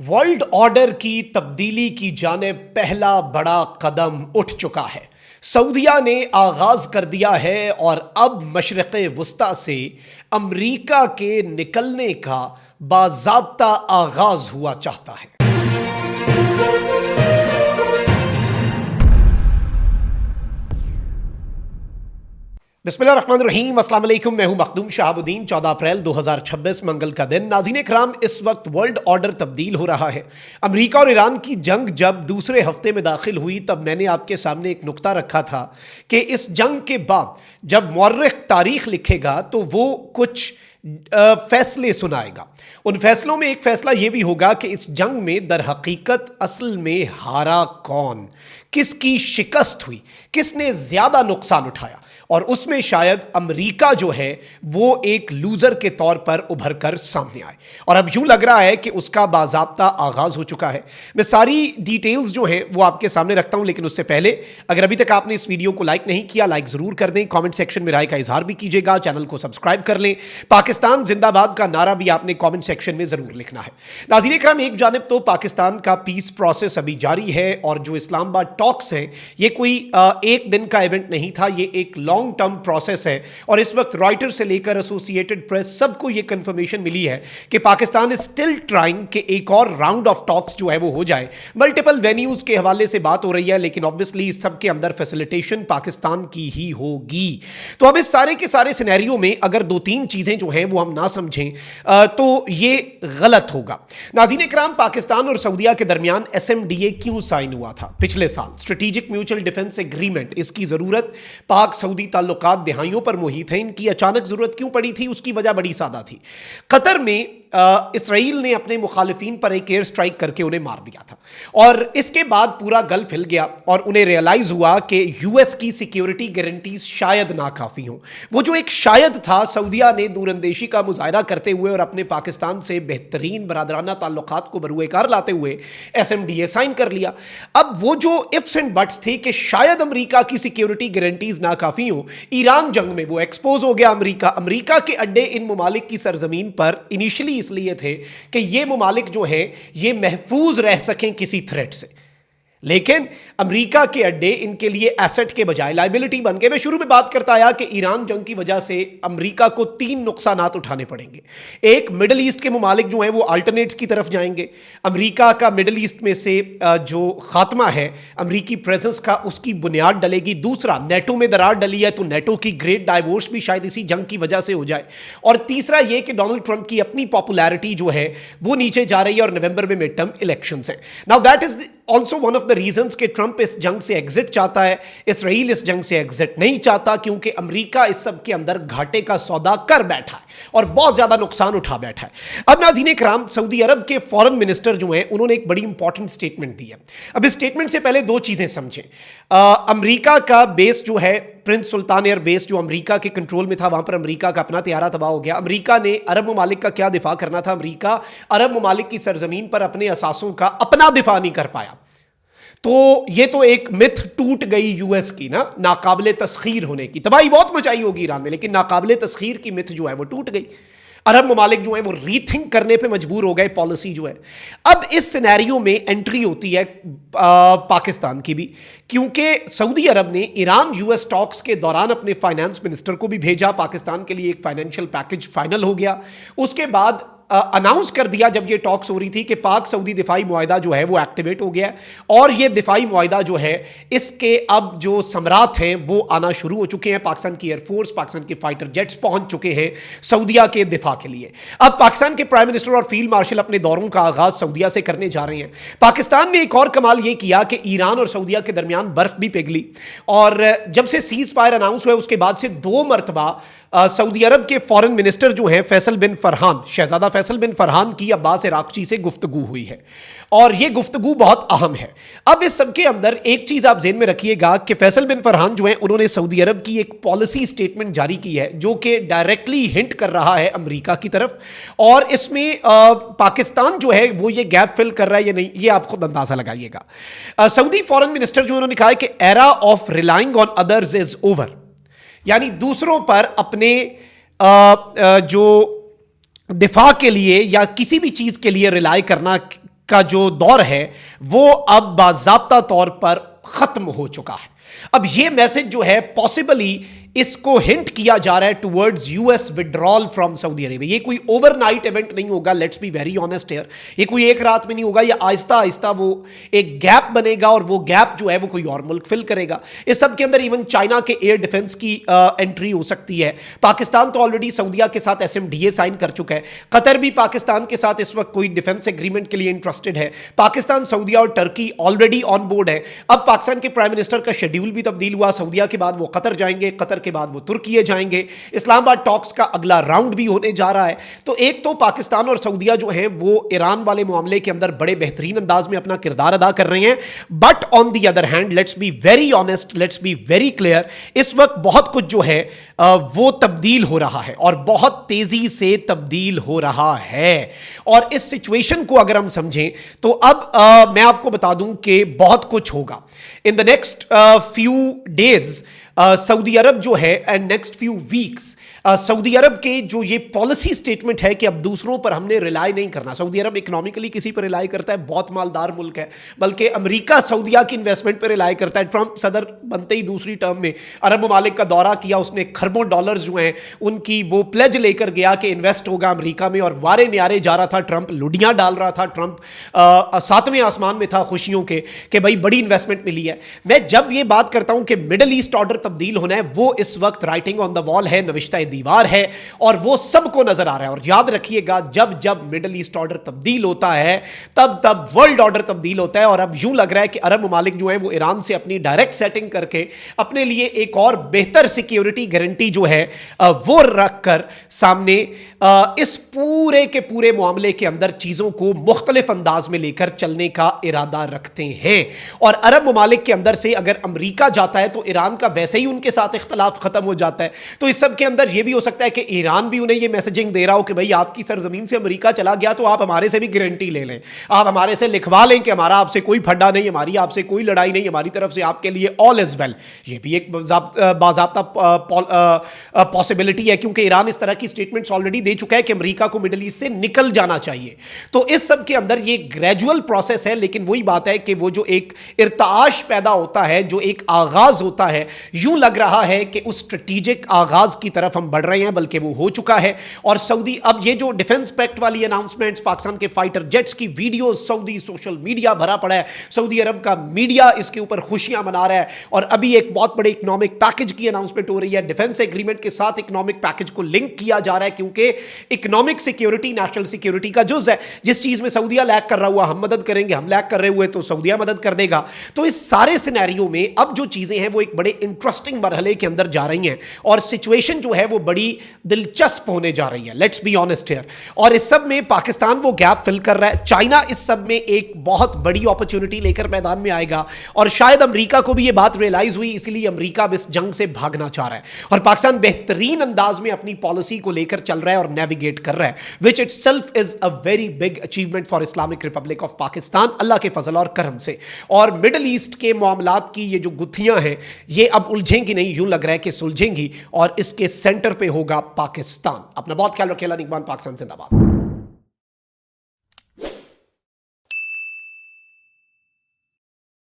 World order की तब्दीली की जानिब पहला बड़ा कदम उठ चुका है। सऊदीया ने आगाज कर दिया है और अब मशरिक़ वुस्ता से अमरीका के निकलने का बाज़ाब्ता आगाज हुआ चाहता है। बिस्मिल्लाहिर्रहमानिर्रहीम, अस्सलाम वालेकुम। मैं हूं मखदूम शहाबुद्दीन। 14 अप्रैल 2026 मंगल का दिन। नाज़रीन इकराम, इस वक्त वर्ल्ड ऑर्डर तब्दील हो रहा है। अमेरिका और ईरान की जंग जब दूसरे हफ्ते में दाखिल हुई तब मैंने आपके सामने एक नुक्ता रखा था कि इस जंग के बाद जब मौर्रिख तारीख लिखेगा तो वो कुछ फैसले सुनाएगा। उन फैसलों में एक फैसला यह भी होगा कि इस जंग में दर हकीकत असल में हारा कौन, किसकी शिकस्त हुई, किसने ज्यादा नुकसान उठाया, और उसमें शायद अमेरिका जो है वो एक लूजर के तौर पर उभर कर सामने आए। और अब यूं लग रहा है कि उसका बाज़ाब्ता आगाज हो चुका है। मैं सारी डिटेल्स जो हैं वो आपके सामने रखता हूं, लेकिन उससे पहले अगर अभी तक आपने इस वीडियो को लाइक नहीं किया, लाइक जरूर कर दें। कमेंट सेक्शन में राय का इजहार भी कीजिएगा, चैनल को सब्सक्राइब कर लें। पाकिस्तान जिंदाबाद का नारा भी आपने कमेंट सेक्शन में जरूर लिखना है। नाज़रीन इकराम, एक जानिब तो पाकिस्तान का पीस प्रोसेस अभी जारी है और जो इस्लामाबाद टॉक्स हैं ये कोई एक दिन का इवेंट नहीं था, ये एक लॉन्ग टर्म प्रोसेस है। और इस वक्त रॉयटर्स से लेकर एसोसिएटेड प्रेस सबको ये कंफर्मेशन मिली है कि पाकिस्तान इज स्टिल ट्राइंग कि एक और राउंड ऑफ टॉक्स जो है वो हो जाए। मल्टीपल वेन्यूज के हवाले से बात हो रही है, लेकिन ऑब्वियसली इस सब के अंदर फैसिलिटेशन पाकिस्तान की ही होगी। तो अब इस सारे के सारे सिनेरियो में अगर दो तीन चीजें जो हैं वो हम ना समझें तो ये गलत होगा। नाज़रीन इकराम, पाकिस्तान और सऊदीया के दरमियान SMDA क्यों साइन हुआ था पिछले साल? Strategic mutual defence agreement. इसकी जरूरत पाक सऊदी ताल्लुकात दहाइयों पर मुहित है। इनकी अचानक जरूरत क्यों पड़ी थी? उसकी वजह बड़ी सादा थी। कतर में इसराइल ने अपने मुखालिफिन पर एक एयर स्ट्राइक करके उन्हें मार दिया था और इसके बाद पूरा गल्फ हिल गया और उन्हें रियलाइज हुआ कि यूएस की सिक्योरिटी गारंटीज शायद नाकाफी हों। वो जो एक शायद था, सऊदीया ने दूरंदेशी का मुजाहरा करते हुए और अपने पाकिस्तान से बेहतरीन बरादराना ताल्लुकात को बरूएकार लाते हुए SMDA साइन कर लिया। अब वो जो इफ्स एंड बट्स थे कि शायद अमेरिका की सिक्योरिटी गारंटीज नाकाफी हों, ईरान जंग में वो एक्सपोज हो गया। अमेरिका के अड्डे इन ममालिक की सरजमीन पर इनिशियली इसलिए थे कि ये ममालिक जो हैं ये महफूज रह सकें किसी थ्रेट से, लेकिन अमेरिका के अड्डे इनके लिए एसेट के बजाय लाइबिलिटी बन गए। मैं शुरू में बात करता आया कि ईरान जंग की वजह से अमेरिका को 3 नुकसानात उठाने पड़ेंगे। एक, मिडिल ईस्ट के ममालिक जो हैं वो अल्टरनेट्स की तरफ जाएंगे। अमेरिका का मिडिल ईस्ट में से जो खात्मा है अमेरिकी प्रेजेंस का, उसकी बुनियाद डलेगी। दूसरा, नेटो में दरार डली है तो नेटो की ग्रेट डाइवोर्स भी शायद इसी जंग की वजह से हो जाए। और तीसरा ये कि डोनाल्ड ट्रंप की अपनी पॉपुलैरिटी जो है वो नीचे जा रही है और नवंबर में मिड टर्म इलेक्शंस हैं। Now that is also one of the reasons कि ट्रंप इस जंग से एग्जिट चाहता है, इसराइल इस जंग से एग्जिट नहीं चाहता, क्योंकि अमेरिका इस सब के अंदर घाटे का सौदा कर बैठा है और बहुत ज्यादा नुकसान उठा बैठा है। अब नाज़रीन इकराम, सऊदी अरब के फॉरेन मिनिस्टर जो हैं उन्होंने एक बड़ी इंपॉर्टेंट स्टेटमेंट दी है। अब इस स्टेटमेंट से पहले दो चीजें समझें। अमेरिका का बेस जो है, प्रिंस सुल्तान एयर बेस जो अमेरिका के कंट्रोल में था, वहां पर अमेरिका का अपना तैयारा तबाह हो गया। अमेरिका ने अरब ममालिक का क्या दिफा करना था? अमेरिका अरब ममालिक की सरजमीन पर अपने असासों का अपना दिफा नहीं कर पाया। तो ये तो एक मिथ टूट गई यूएस की ना, नाकाबिले तस्खीर होने की। तबाही बहुत मचाई होगी ईरान में, लेकिन नाकाबिले तस्खीर की मिथ जो है वो टूट गई। अरब ममालिक जो है वो रीथिंक करने पे मजबूर हो गए पॉलिसी जो है। अब इस सिनेरियो में एंट्री होती है पाकिस्तान की भी, क्योंकि सऊदी अरब ने ईरान यूएस टॉक्स के दौरान अपने फाइनेंस मिनिस्टर को भी भेजा। पाकिस्तान के लिए एक फाइनेंशियल पैकेज फाइनल हो गया। उसके बाद अनाउंस कर दिया जब ये टॉक्स हो रही थी कि पाक सऊदी दिफाई मुआहिदा जो है वो एक्टिवेट हो गया और ये दिफाई मुआहिदा जो है इसके अब जो समरात हैं वो आना शुरू हो चुके हैं। पाकिस्तान की एयरफोर्स, पाकिस्तान के फाइटर जेट्स पहुंच चुके हैं सऊदीया के दिफा के लिए। अब पाकिस्तान के प्राइम मिनिस्टर और फील्ड मार्शल अपने दौरों का आगाज सऊदीया से करने जा रहे हैं। पाकिस्तान ने एक और कमाल ये किया कि ईरान और सऊदीया के दरमियान बर्फ भी पिघली और जब से सीज फायर अनाउंस हुआ उसके बाद से 2 मरतबा सऊदी अरब के फॉरेन मिनिस्टर जो हैं फैसल बिन फरहान, शहजादा फैसल बिन फरहान की अब्बास इराक़ची से गुफ्तगू हुई है और यह गुफ्तगू बहुत अहम है। अब इस सब के अंदर एक चीज आप ज़हन में रखिएगा कि फैसल बिन फरहान जो हैं उन्होंने सऊदी अरब की एक पॉलिसी स्टेटमेंट जारी की है जो कि डायरेक्टली हिंट कर रहा है अमेरिका की तरफ, और इसमें पाकिस्तान जो है वो ये गैप फिल कर रहा है या नहीं ये आप खुद अंदाजा लगाइएगा। सऊदी फॉरेन मिनिस्टर जो उन्होंने कहा है कि era of relying on others is over, यानी दूसरों पर अपने जो दिफा के लिए या किसी भी चीज के लिए रिलाई करना کا جو دور ہے وہ اب باضابطہ طور پر ختم ہو چکا ہے. اب یہ میسج جو ہے پاسبلی اس کو ہنٹ کیا جا رہا ہے towards U S withdrawal from Saudi Arabia. یہ کوئی اوور نائٹ ایونٹ نہیں ہوگا, let's be very honest here. یہ کوئی ایک رات میں نہیں ہوگا, یہ آہستہ آہستہ وہ ایک گیپ بنے گا اور وہ گیپ جو ہے وہ کوئی اور ملک فل کرے گا. اس سب کے اندر ایون چائنا کے ایئر ڈیفنس کی انٹری ہو سکتی ہے. پاکستان تو آلریڈی سعودیہ کے ساتھ SMDA سائن کر چکا ہے. قطر بھی پاکستان کے ساتھ اس وقت کوئی ڈیفنس ایگریمنٹ کے لیے انٹرسٹڈ ہے. پاکستان, سعودیہ اور ٹرکی آلریڈی آن بورڈ ہے. اب پاکستان کے پرائم منسٹر کا شیڈیول بھی تبدیل ہوا. سعودیہ کے بعد وہ قطر جائیں گے, قطر کے بعد وہ ترکی جائیں گے. اسلام آباد ٹاکس کا اگلا راؤنڈ بھی ہونے جا رہا ہے. تو ایک تو پاکستان اور سعودیہ جو ہیں وہ ایران والے معاملے کے اندر بڑے بہترین انداز میں اپنا کردار ادا کر رہے ہیں. But on the other hand let's be very honest, let's be very clear, اس وقت بہت کچھ جو ہے وہ تبدیل ہو رہا ہے اور بہت تیزی سے تبدیل ہو رہا ہے. اور اس سچویشن کو اگر ہم سمجھیں تو اب میں آپ کو بتا دوں کہ بہت کچھ ہوگا ان دا نیکسٹ فیو ڈیز. سعودی عرب جو ہے اینڈ نیکسٹ فیو ویکس سعودی عرب کے جو یہ پالیسی سٹیٹمنٹ ہے کہ اب دوسروں پر ہم نے ریلائی نہیں کرنا. سعودی عرب اکنامکلی کسی پر ریلائی کرتا ہے, بہت مالدار ملک ہے, بلکہ امریکہ سعودیہ کی انویسٹمنٹ پہ ریلائی کرتا ہے. ٹرمپ صدر بنتے ہی دوسری ٹرم میں عرب ممالک کا دورہ کیا, اس نے کھربوں ڈالرز جو ہیں ان کی وہ پلیج لے کر گیا کہ انویسٹ ہوگا امریکہ میں, اور وارے نیارے جا رہا تھا. ٹرمپ لڈیاں ڈال رہا تھا, ٹرمپ ساتویں آسمان میں تھا خوشیوں کے کہ بھائی بڑی انویسٹمنٹ ملی ہے. میں جب یہ بات کرتا ہوں کہ مڈل ایسٹ آرڈر تبدیل ہونا ہے, وہ اس وقت رائٹنگ آن دا وال ہے, نوشتہ دیوار ہے, اور وہ سب کو نظر آ رہا ہے. اور یاد رکھیے گا جب جب مڈل ایسٹ آرڈر تبدیل ہوتا ہے تب تب ورلڈ آرڈر تبدیل ہوتا ہے. اور اب یوں لگ رہا ہے کہ عرب ممالک جو ہیں وہ ایران سے اپنی ڈائریکٹ سیٹنگ کر کے اپنے لیے ایک اور بہتر سیکیورٹی گارنٹی جو ہے وہ رکھ کر سامنے اس پورے کے پورے معاملے کے اندر چیزوں کو مختلف انداز میں لے کر چلنے کا ارادہ رکھتے ہیں. اور عرب ممالک کے اندر سے اگر امریکہ جاتا ہے تو ایران کا ویسے ہی ان کے ساتھ اختلاف ختم ہو جاتا ہے. تو اس سب کے اندر یہ بھی ہو سکتا ہے کہ ایران بھی انہیں یہ میسجنگ دے رہا ہو کہ بھئی آپ کی سرزمین سے امریکہ چلا گیا تو آپ ہمارے سے بھی گارنٹی لے لیں, آپ ہمارے سے لکھوا لیں کہ ہمارا آپ سے کوئی پھڈا نہیں, ہماری آپ سے کوئی لڑائی نہیں, ہماری طرف سے آپ کے لیے آل از ویل. یہ بھی ایک باضابطہ پاسبلٹی ہے, کیونکہ ایران اس طرح کی سٹیٹمنٹس آلریڈی دے چکا ہے کہ امریکہ کو مڈل ایسٹ سے نکل جانا چاہیے. تو اس سب کے اندر یہ گریجول پروسیس ہے, لیکن وہی بات ہے کہ وہ جو ایک ارتعاش پیدا ہوتا ہے, جو ایک آغاز ہوتا ہے, یوں لگ رہا ہے کہ اس اسٹریٹجک آغاز کی طرف ہم بڑھ رہے ہیں, بلکہ وہ ہو چکا ہے. اور سعودی اب یہ جو ڈیفنس پیکٹ والی اناؤنسمنٹس, پاکستان کے فائٹر جیٹس کی ویڈیوز, سعودی سوشل میڈیا بھرا پڑا ہے, سعودی عرب کا میڈیا اس کے اوپر خوشیاں منا رہا ہے. اور ابھی ایک بہت بڑے اکنامک پیکج کی اناؤنسمنٹ ہو رہی ہے, ڈیفنس ایگریمنٹ کے ساتھ اکنامک پیکج کو لنک کیا جا رہا ہے, کیونکہ اکنامک سیکیورٹی نیشنل سیکیورٹی کا جز ہے. جس چیز میں سعودیہ لیک کر رہا ہوا ہم مدد کریں گے, ہم لیک کر رہے ہوئے تو سعودیہ مدد کر دے گا. تو اس سارے سینیریو میں اب جو چیزیں ہیں وہ ایک بڑے انٹرسٹنگ مرحلے کے اندر جا رہی ہیں, اور سچویشن جو ہے وہ بڑی دلچسپ ہونے جا رہی ہے. Let's be honest here. اور اس سب میں پاکستان وہ گیپ فل کر رہا ہے, چائنا اس سب میں ایک بہت بڑی اپرچونٹی لے کر میدان میں آئے گا, اور شاید امریکہ کو بھی یہ بات ریئلائز ہوئی, اسی لیے امریکہ اب اس جنگ سے بھاگنا چاہ رہا ہے, اور پاکستان بہترین انداز میں اپنی پالیسی کو لے کر چل رہا ہے اور نیویگیٹ کر رہا ہے, which itself is a very big achievement for Islamic Republic of Pakistan, اللہ کے فضل اور کرم سے. اور مڈل ایسٹ کے معاملات کی یہ جو گتھیاں ہیں یہ اب الجھیں گی نہیں, یوں لگ رہا ہے کہ سلجھیں گی, اور اس کے سینٹر پہ ہوگا پاکستان. اپنا بہت خیال رکھیے. اللہ نگہبان. پاکستان زندہ باد.